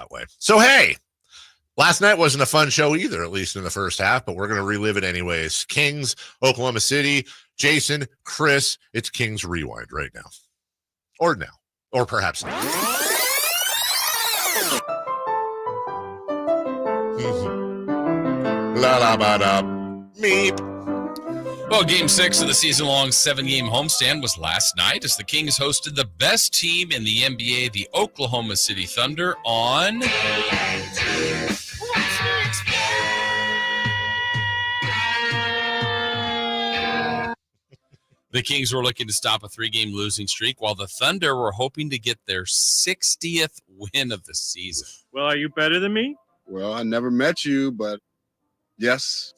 that way. So, hey, last night wasn't a fun show either, at least in the first half, but we're going to relive it anyways. Kings, Oklahoma City, Jason, Chris, it's Kings Rewind right now. Or now. Or perhaps now. La la ba da meep. Well, Game 6 of the season-long 7-game homestand was last night as the Kings hosted the best team in the NBA, the Oklahoma City Thunder, on... The Kings were looking to stop a 3-game losing streak, while the Thunder were hoping to get their 60th win of the season. Well, are you better than me? Well, I never met you, but yes.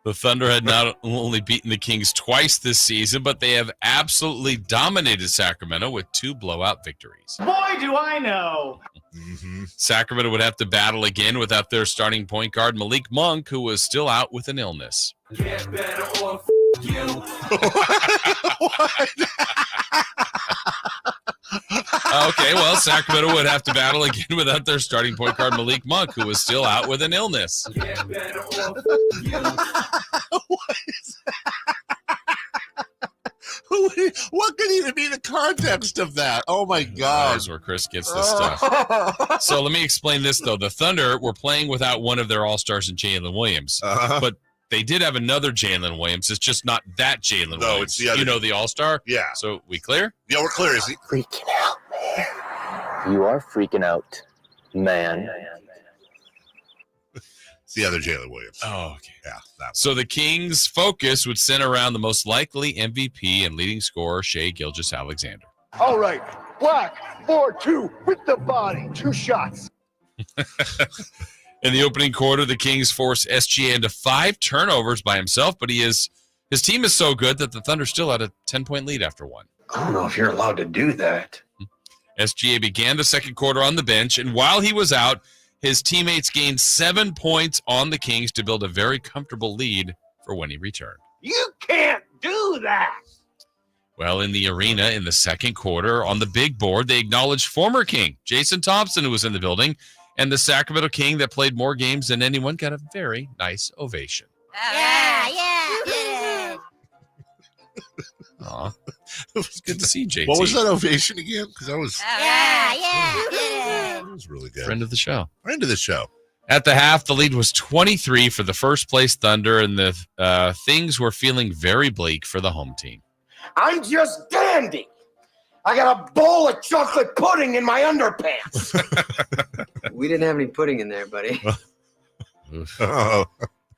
The Thunder had not only beaten the Kings twice this season, but they have absolutely dominated Sacramento with 2 blowout victories. Boy, do I know. Sacramento would have to battle again without their starting point guard, Malik Monk, who was still out with an illness. Get better or you. What? Okay, well, Sacramento would have to battle again without their starting point guard, Malik Monk, who was still out with an illness. Get better or you. What is that? What could even be the context of that? Oh, my God. That's where Chris gets this stuff. So let me explain this, though. The Thunder were playing without one of their all-stars in Jalen Williams. But they did have another Jalen Williams. It's just not that Jalen Williams. No, it's the other. You know, the all-star? Yeah. So we clear? Yeah, we're clear. Is he? Freaking out, man. You are freaking out, man. It's the other Jalen Williams. Oh, okay. Yeah. That one. So the Kings' focus would center around the most likely MVP and leading scorer, Shai Gilgeous-Alexander. All right. Black, 4-2 with the body. 2 shots. In the opening quarter, the Kings forced SGA into 5 turnovers by himself, but his team is so good that the Thunder still had a 10-point lead after 1. I don't know if you're allowed to do that. SGA began the second quarter on the bench, and while he was out, his teammates gained 7 points on the Kings to build a very comfortable lead for when he returned. You can't do that. Well, in the arena in the second quarter, on the big board, they acknowledged former King Jason Thompson, who was in the building, and the Sacramento King that played more games than anyone got a very nice ovation. Yeah. Aw. It was good to see JT. What was that ovation again? Because that was Yeah. that was really good. Friend of the show. Friend of the show. At the half, the lead was 23 for the first place Thunder, and the things were feeling very bleak for the home team. I'm just dandy. I got a bowl of chocolate pudding in my underpants. We didn't have any pudding in there, buddy. Oh.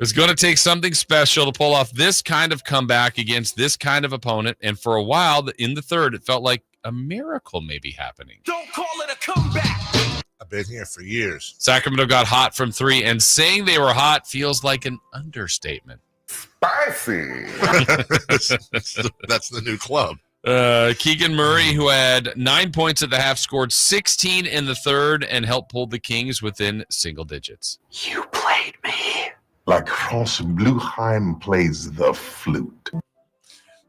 It's going to take something special to pull off this kind of comeback against this kind of opponent, and for a while, in the third, it felt like a miracle may be happening. Don't call it a comeback. I've been here for years. Sacramento got hot from 3, and saying they were hot feels like an understatement. Spicy. That's the new club. Keegan Murray, who had 9 points at the half, scored 16 in the third and helped pull the Kings within single digits. You played me. Like Franz Bluheim plays the flute.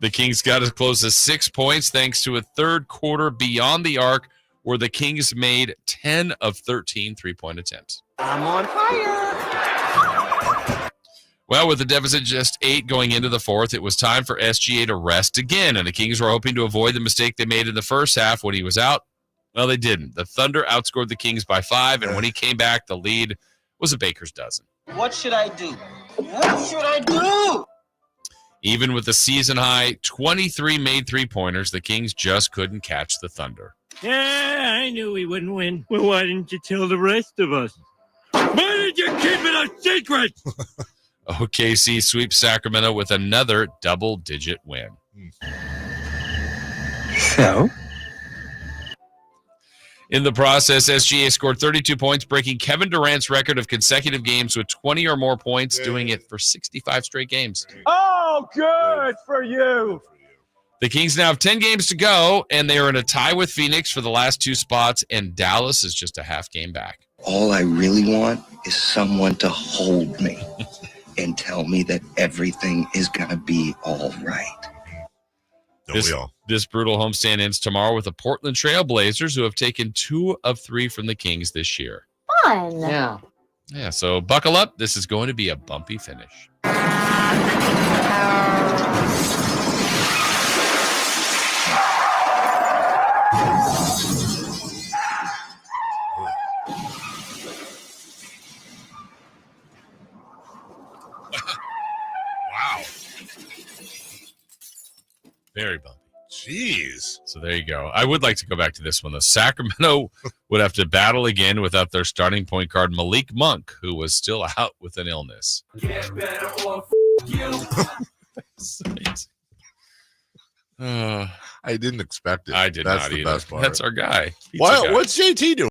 The Kings got as close as 6 points thanks to a third quarter beyond the arc where the Kings made 10 of 13 three-point attempts. I'm on fire. Well, with the deficit just 8 going into the fourth, it was time for SGA to rest again, and the Kings were hoping to avoid the mistake they made in the first half when he was out. Well, they didn't. The Thunder outscored the Kings by 5, and when he came back, the lead was a baker's dozen. What should I do? What should I do? Even with the season-high 23 made three-pointers, the Kings just couldn't catch the Thunder. Yeah, I knew we wouldn't win. Well, why didn't you tell the rest of us? Why did you keep it a secret? OKC sweeps Sacramento with another double-digit win. So? In the process, SGA scored 32 points, breaking Kevin Durant's record of consecutive games with 20 or more points, doing it for 65 straight games. Oh, good for you. The Kings now have 10 games to go, and they are in a tie with Phoenix for the last 2 spots, and Dallas is just a half game back. All I really want is someone to hold me and tell me that everything is going to be all right. Don't we all? This brutal homestand ends tomorrow with the Portland Trail Blazers, who have taken 2 of 3 from the Kings this year. Fun. Yeah, so buckle up. This is going to be a bumpy finish. Wow. Very bumpy. Jeez. So there you go. I would like to go back to this one. The Sacramento would have to battle again without their starting point guard, Malik Monk, who was still out with an illness. Get better or you. That's amazing. I didn't expect it. I did That's not the either. best part. That's our guy. Pizza What? guy. What's JT doing?